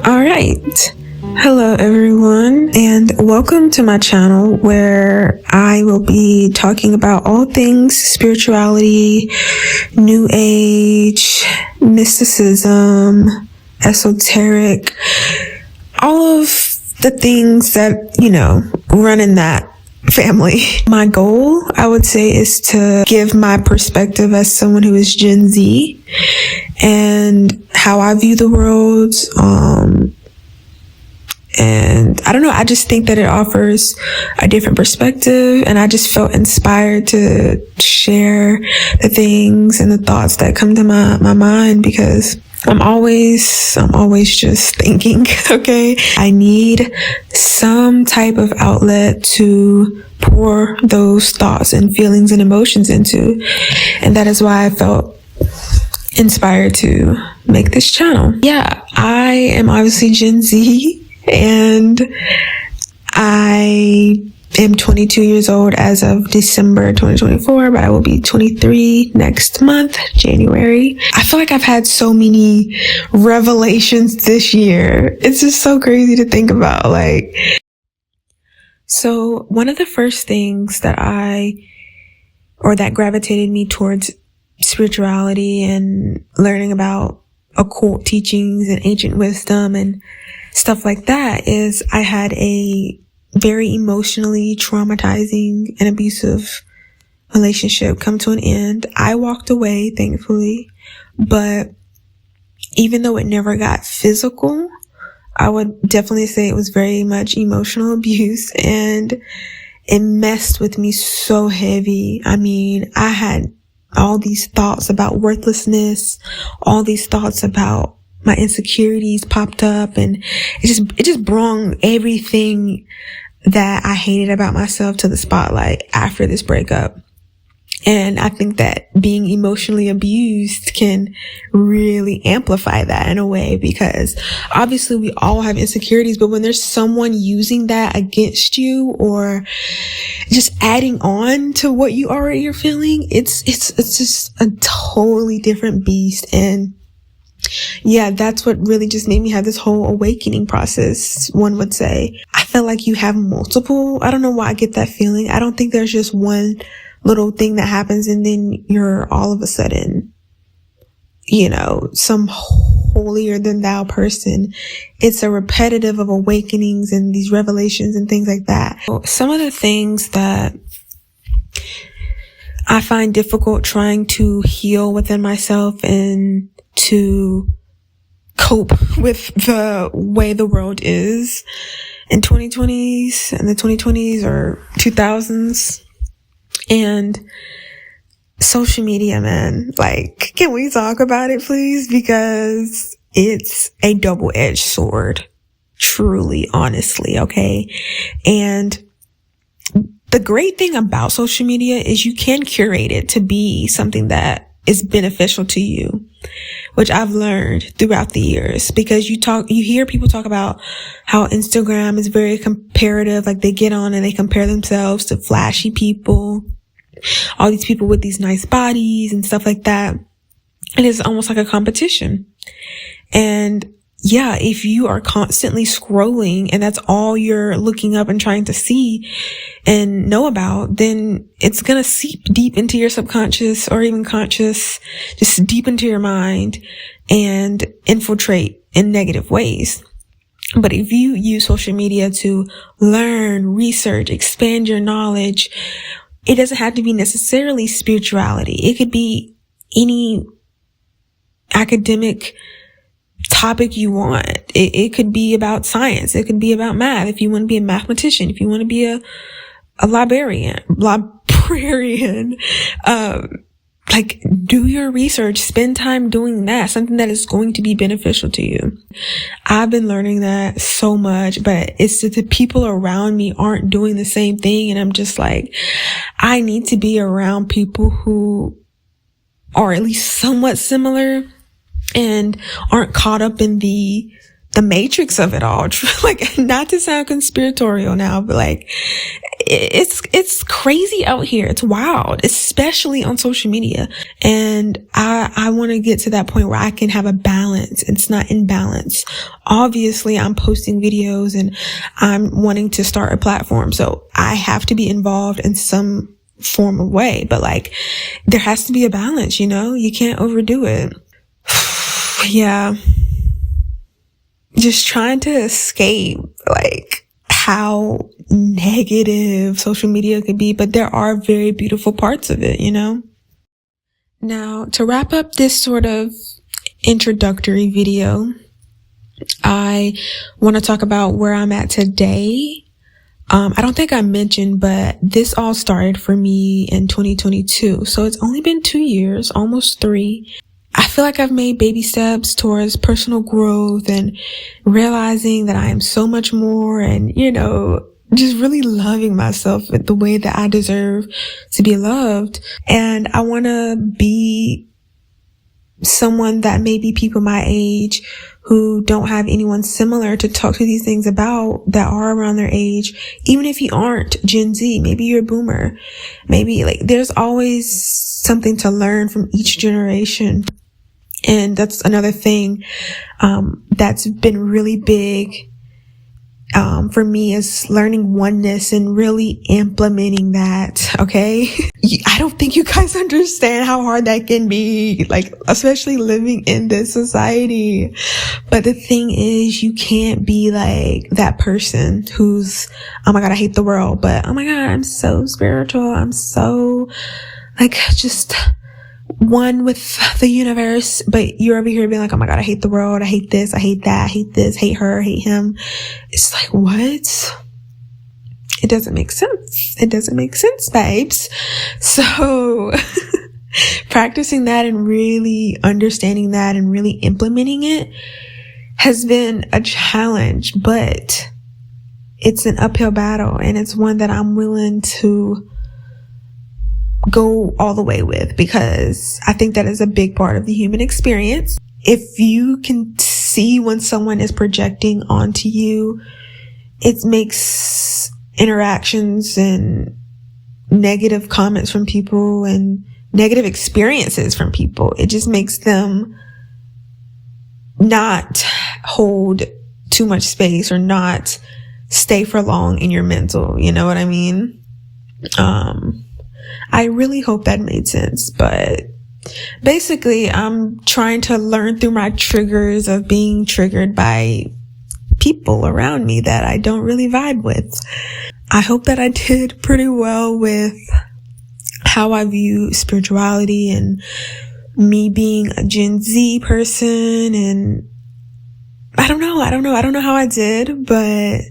All right. Hello, everyone, and welcome to my channel where I will be talking about all things spirituality, new age, mysticism, esoteric, all of the things that, run in that family. My goal, I would say, is to give my perspective as someone who is Gen Z and how I view the world. And I don't know, I just think that it offers a different perspective, and I just felt inspired to share the things and the thoughts that come to my mind, because I'm always just thinking, okay? I need some type of outlet to pour those thoughts and feelings and emotions into. And that is why I felt inspired to make this channel. Yeah, I am obviously Gen Z, and I am 22 years old as of December 2024, but I will be 23 next month, January. I feel like I've had so many revelations this year. It's just so crazy to think about. So one of the first things that gravitated me towards spirituality and learning about occult teachings and ancient wisdom and stuff like that is I had a very emotionally traumatizing and abusive relationship come to an end. I walked away, thankfully, but even though it never got physical, I would definitely say it was very much emotional abuse, and it messed with me so heavy. I mean, I had all these thoughts about worthlessness, all these thoughts about my insecurities popped up, and it just brought everything that I hated about myself to the spotlight after this breakup. And I think that being emotionally abused can really amplify that in a way, because obviously we all have insecurities, but when there's someone using that against you or just adding on to what you already are feeling, it's just a totally different beast. And yeah, that's what really just made me have this whole awakening process, one would say. I feel like you have multiple. I don't know why I get that feeling. I don't think there's just one little thing that happens and then you're all of a sudden, some holier than thou person. It's a repetitive of awakenings and these revelations and things like that. Some of the things that I find difficult trying to heal within myself and to cope with the way the world is in 2020s and the 2020s or 2000s, and social media, man. Can we talk about it, please? Because it's a double-edged sword, truly, honestly, okay? And the great thing about social media is you can curate it to be something that is beneficial to you, which I've learned throughout the years, because you hear people talk about how Instagram is very comparative. They get on and they compare themselves to flashy people, all these people with these nice bodies and stuff like that. And it's almost like a competition. And yeah, if you are constantly scrolling and that's all you're looking up and trying to see and know about, then it's going to seep deep into your subconscious or even conscious, just deep into your mind and infiltrate in negative ways. But if you use social media to learn, research, expand your knowledge, it doesn't have to be necessarily spirituality. It could be any academic topic you want. It could be about science. It could be about math. If you want to be a mathematician, if you want to be a librarian, do your research, spend time doing that, something that is going to be beneficial to you. I've been learning that so much, but it's that the people around me aren't doing the same thing. And I'm just I need to be around people who are at least somewhat similar and aren't caught up in the matrix of it all. Not to sound conspiratorial now, but it's crazy out here. It's wild, especially on social media. And I want to get to that point where I can have a balance. It's not imbalance. Obviously, I'm posting videos and I'm wanting to start a platform. So I have to be involved in some form of way, but like there has to be a balance, you can't overdo it. Yeah. Just trying to escape like how negative social media could be, but there are very beautiful parts of it, Now, to wrap up this sort of introductory video, I want to talk about where I'm at today. I don't think I mentioned, but this all started for me in 2022. So it's only been 2 years, almost 3. I feel like I've made baby steps towards personal growth and realizing that I am so much more and, just really loving myself the way that I deserve to be loved. And I want to be someone that maybe people my age who don't have anyone similar to talk to these things about that are around their age. Even if you aren't Gen Z, maybe you're a boomer, maybe like there's always something to learn from each generation. And that's another thing, that's been really big, for me is learning oneness and really implementing that. Okay. I don't think you guys understand how hard that can be, like, especially living in this society. But the thing is, you can't be like that person who's, oh my God, I hate the world, but oh my God, I'm so spiritual. I'm so like just one with the universe, but you're over here being like, oh my God, I hate the world. I hate this. I hate that. I hate this. Hate her. Hate him. It's like, what? It doesn't make sense. It doesn't make sense, babes. So practicing that and really understanding that and really implementing it has been a challenge, but it's an uphill battle and it's one that I'm willing to go all the way with, because I think that is a big part of the human experience. If you can see when someone is projecting onto you, it makes interactions and negative comments from people and negative experiences from people, it just makes them not hold too much space or not stay for long in your mental, you know what I mean? I really hope that made sense, but basically I'm trying to learn through my triggers of being triggered by people around me that I don't really vibe with. I hope that I did pretty well with how I view spirituality and me being a Gen Z person, and I don't know how I did, but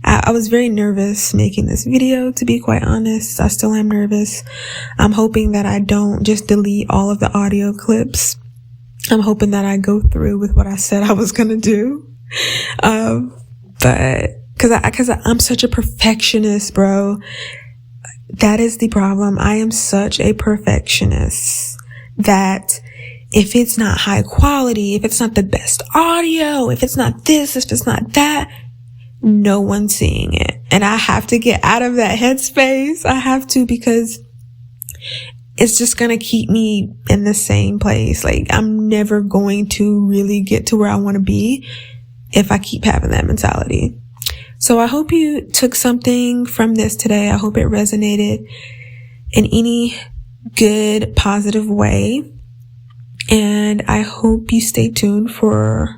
I was very nervous making this video, to be quite honest. I still am nervous. I'm hoping that I don't just delete all of the audio clips. I'm hoping that I go through with what I said I was going to do. But cause I'm such a perfectionist, bro. That is the problem. I am such a perfectionist that if it's not high quality, if it's not the best audio, if it's not this, if it's not that, no one's seeing it. And I have to get out of that headspace. I have to, because it's just going to keep me in the same place. Like, I'm never going to really get to where I want to be if I keep having that mentality. So I hope you took something from this today. I hope it resonated in any good, positive way. And I hope you stay tuned for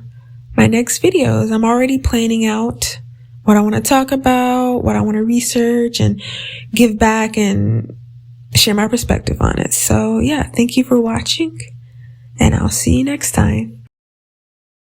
my next videos. I'm already planning out what I want to talk about, what I want to research and give back and share my perspective on it. So yeah, thank you for watching, and I'll see you next time.